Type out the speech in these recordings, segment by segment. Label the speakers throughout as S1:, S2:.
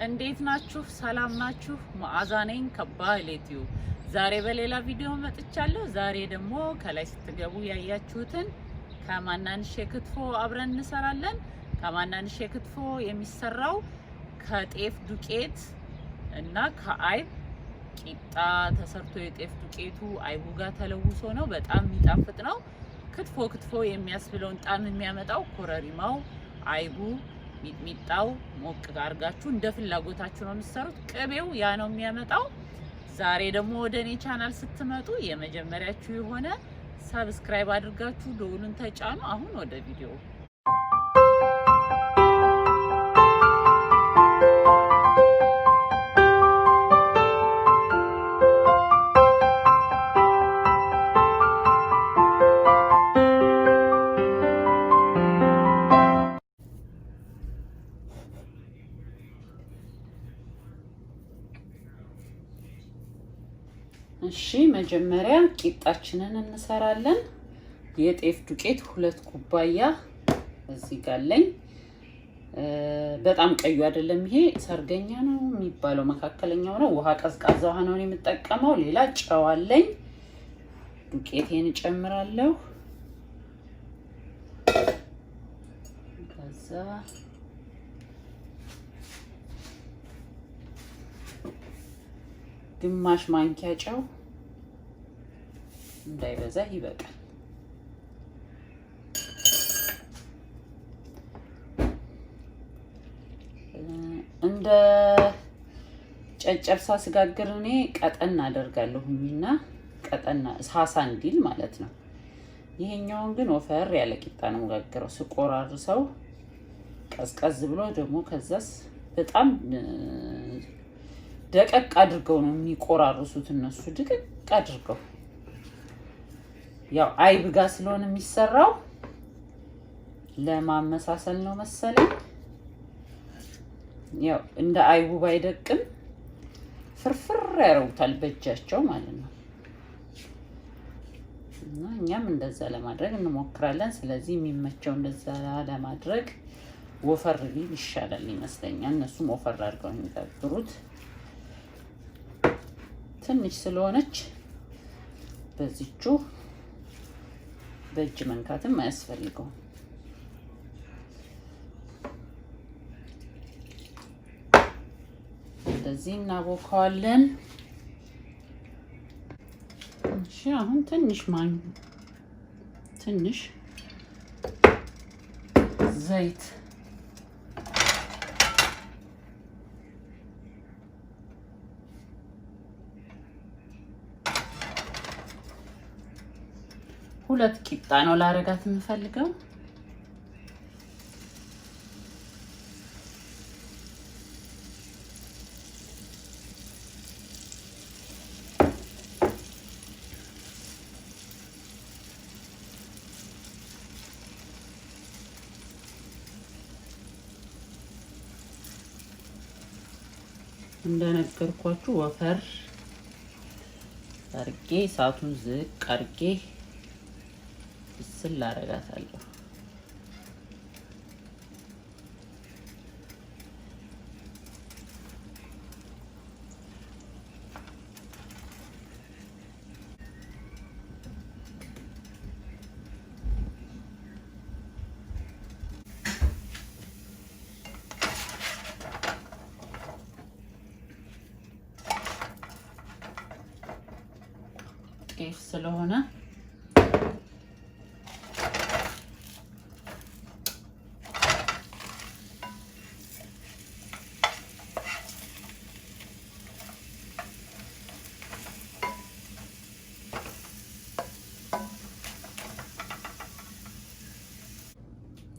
S1: እንዴት ናችሁ? ሰላም ናችሁ? መዓዛ ነኝ ከባህሌ ቲዩብ። ዛሬ በሌላ ቪዲዮ መጥቻለሁ። ዛሬ ደግሞ ከላይ ስትገቡ ያያችሁትን ከማናንሼ ክትፎ አብረን እንሰራለን። ከማናንሼ ክትፎ የሚሰራው ከጤፍ ዱቄት እና ከአይብ ቂጣ ተሰርቶ የጤፍ ዱቄቱ አይቡ ጋር ተለውሶ ነው። በጣም የሚጣፍጥ ነው። ክትፎ የሚያስብለውን ጣዕም የሚያመጣው ኮረሪማው፣ አይቡ፣ ሚጥሚጣው ሞቅ አድርጋችሁ እንደ ፍላጎታችሁ ነው የምትሰሩት። ቅቤው ያ ነው የሚያመጣው። ዛሬ ደግሞ ወደኔ ቻናል ስትመጡ የመጀመሪያችሁ የሆነ ሰብስክራይብ አድርጋችሁ ደውሉን ተጫኑ። አሁን ወደ ቪዲዮ እሺ መጀመሪያ ቂጣችንን እንሰራለን። የጤፍ ዱቄት 2 ኩባያ እዚህ ጋር አለኝ። በጣም ቀዩ አይደለም፣ ይሄ ሰርገኛ ነው የሚባለው፣ መካከለኛው ነው። ውሃ ቀዝቃዛ ውሃ ነው የምጠቀመው። ሌላ ጨው አለኝ። ዱቄቴን እጨምራለሁ። ከዛ ግማሽ ማንኪያ ጨው፣ እንዳይበዛ ይበቃል። እንደ ጨጨብሳ ስጋግር እኔ ቀጠን አደርጋለሁኝና ቀጠና ሳሳ እንዲል ማለት ነው። ይሄኛውን ግን ወፈር ያለ ቂጣ ነው መጋገረው። ስቆራርሰው ቀዝቀዝ ብሎ ደግሞ ከዛስ በጣም ደቀቅ አድርገው ነው የሚቆራርሱት እነሱ። ድቅቅ አድርገው ያው አይብ ጋር ስለሆነ የሚሰራው ለማመሳሰል ነው መሰለኝ። ያው እንደ አይቡ ባይደቅም ፍርፍር ያረውታል በእጃቸው ማለት ነው። እና እኛም እንደዛ ለማድረግ እንሞክራለን። ስለዚህ የሚመቸው እንደዛ ለማድረግ ወፈር ቢል ይሻላል ይመስለኛል። እነሱም ወፈር አድርገው ነው የሚጋግሩት። ትንሽ ስለሆነች በዚቹ በእጅ መንካትም አያስፈልገው። እንደዚህ እናቦካዋለን። እሺ አሁን ትንሽ ዘይት ሁለት ቂጣ ነው ላረጋት የምፈልገው። እንደነገርኳችሁ ወፈር አርጌ እሳቱን ዝቅ አርጌ ስል አረጋታለሁ። ጤፍ ስለሆነ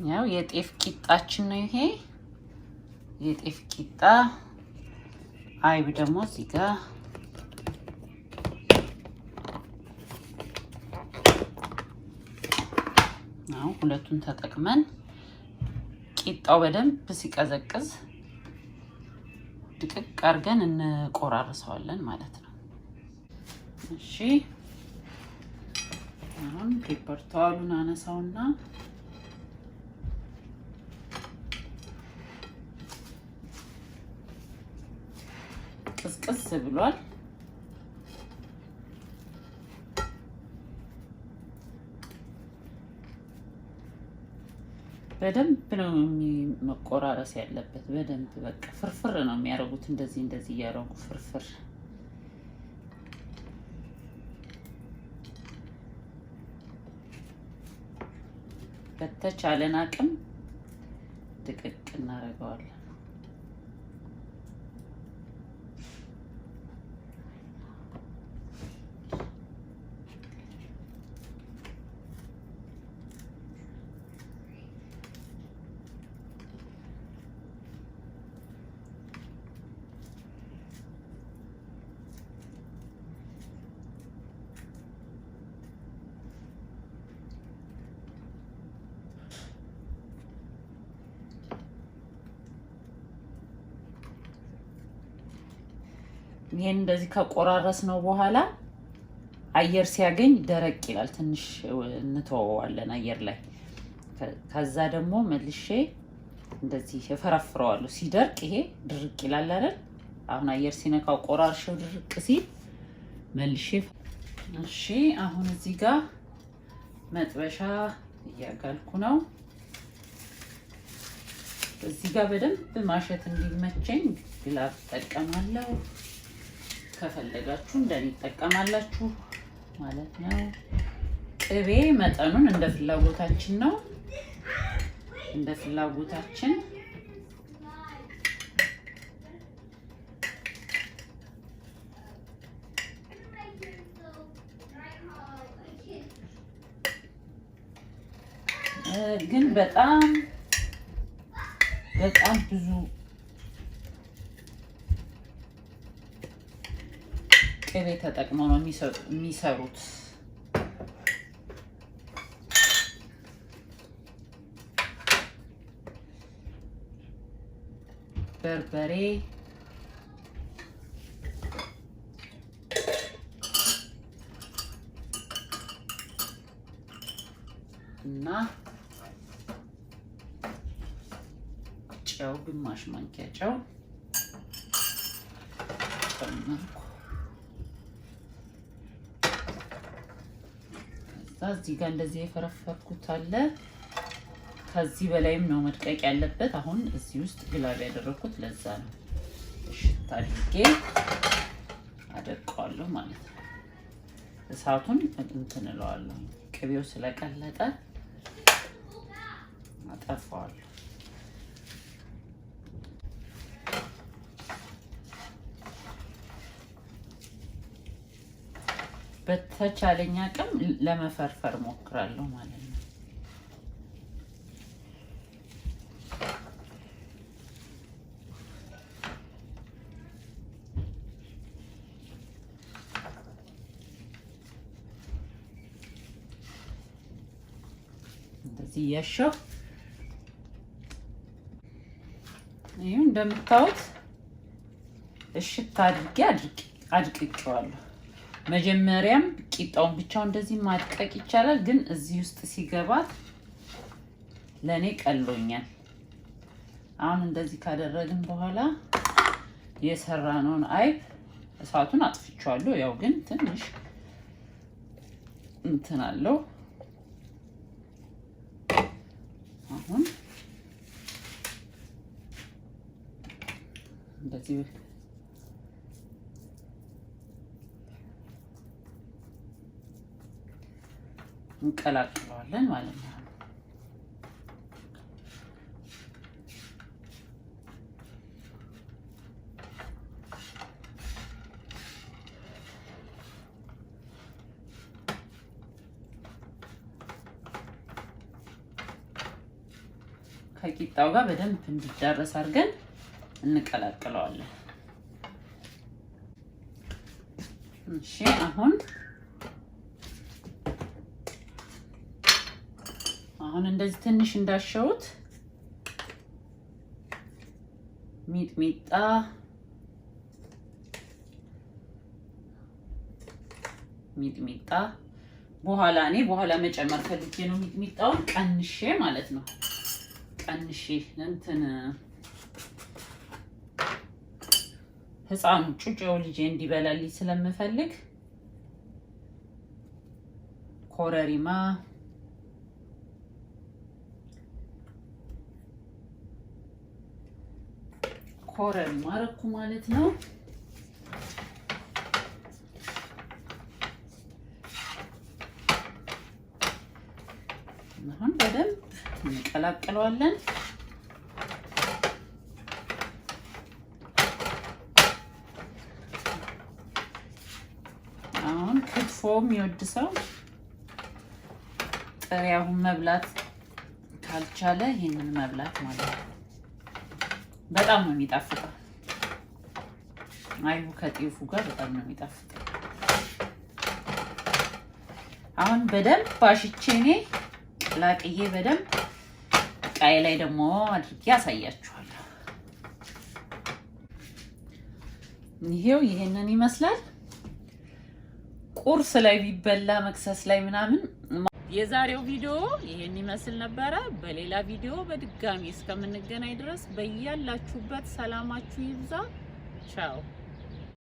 S1: ያው የጤፍ ቂጣችን ነው ይሄ። የጤፍ ቂጣ አይብ ደግሞ እዚህ ጋር ነው። ሁለቱን ተጠቅመን ቂጣው በደንብ ሲቀዘቅዝ ድቅቅ አድርገን እንቆራርሰዋለን ማለት ነው። እሺ አሁን ፔፐር ታዋሉን አነሳውና ቅስቅስ ብሏል። በደንብ ነው መቆራረስ ያለበት። በደንብ በቃ ፍርፍር ነው የሚያረጉት። እንደዚህ ያረጉ ፍርፍር በተቻለን አቅም ድቅቅ እናረጋዋለን። ይሄን እንደዚህ ከቆራረስ ነው በኋላ አየር ሲያገኝ ደረቅ ይላል። ትንሽ እንተወዋለን አየር ላይ። ከዛ ደግሞ መልሼ እንደዚህ እፈረፍረዋለሁ። ሲደርቅ ይሄ ድርቅ ይላል አይደል? አሁን አየር ሲነካው ቆራርሸው ድርቅ ሲል መልሼ። እሺ አሁን እዚህ ጋር መጥበሻ እያጋልኩ ነው። እዚህ ጋር በደንብ ማሸት እንዲመቸኝ ግላብ እጠቀማለሁ። ከፈለጋችሁ እንደኔ ተጠቀማላችሁ ማለት ነው። ቅቤ መጠኑን እንደ ፍላጎታችን ነው። እንደ ፍላጎታችን ግን በጣም ብዙ ቅቤ ተጠቅመው ነው የሚሰሩት። በርበሬ እና ጨው፣ ግማሽ ማንኪያ ጨው ጨመርኩ። እዚህ ጋር እንደዚህ የፈረፈርኩት አለ። ከዚህ በላይም ነው መድቀቅ ያለበት። አሁን እዚህ ውስጥ ግላብ ያደረኩት ለዛ ነው። እሽት አድርጌ አደቀዋለሁ ማለት ነው። እሳቱን እንትን እለዋለሁ። ቅቤው ስለቀለጠ አጠፋዋለሁ። በተቻለኝ አቅም ለመፈርፈር ሞክራለሁ ማለት ነው። እንደዚህ ያሻው ይሄን እንደምታዩት እሽት አድቅቄዋለሁ። መጀመሪያም ቂጣውን ብቻው እንደዚህ ማድቀቅ ይቻላል፣ ግን እዚህ ውስጥ ሲገባት ለኔ ቀሎኛል። አሁን እንደዚህ ካደረግን በኋላ የሰራነውን አይብ እሳቱን አጥፍቻለሁ። ያው ግን ትንሽ እንትን አለው። አሁን እንደዚህ እንቀላቅለዋለን ማለት ነው። ከቂጣው ጋር በደንብ እንዲዳረስ አድርገን እንቀላቅለዋለን። እሺ አሁን እንደዚህ ትንሽ እንዳሸውት ሚጥሚጣ በኋላ መጨመር ፈልጌ ነው። ሚጥሚጣውን ቀንሼ ማለት ነው። ቀንሼ እንትን ህፃኑ ጩጬው ልጅ እንዲበላልኝ ስለምፈልግ ኮረሪማ አረኩ ማለት ነው። አሁን በደንብ እንቀላቅለዋለን። አሁን ክትፎ የሚወድ ሰው ጥሬውን መብላት ካልቻለ ይሄንን መብላት ማለት ነው። በጣም ነው የሚጣፍጠው። አይቡ ከጤፉ ጋር በጣም ነው የሚጣፍጠው። አሁን በደንብ ባሽቼ እኔ ቀላቅዬ በደንብ ቃይ ላይ ደግሞ አድርጌ ያሳያችኋለሁ። ይሄው ይሄንን ይመስላል። ቁርስ ላይ ቢበላ መክሰስ ላይ ምናምን። የዛሬው ቪዲዮ ይሄን ይመስል ነበረ። በሌላ ቪዲዮ በድጋሚ እስከምንገናኝ ድረስ በያላችሁበት ሰላማችሁ ይብዛ። ቻው።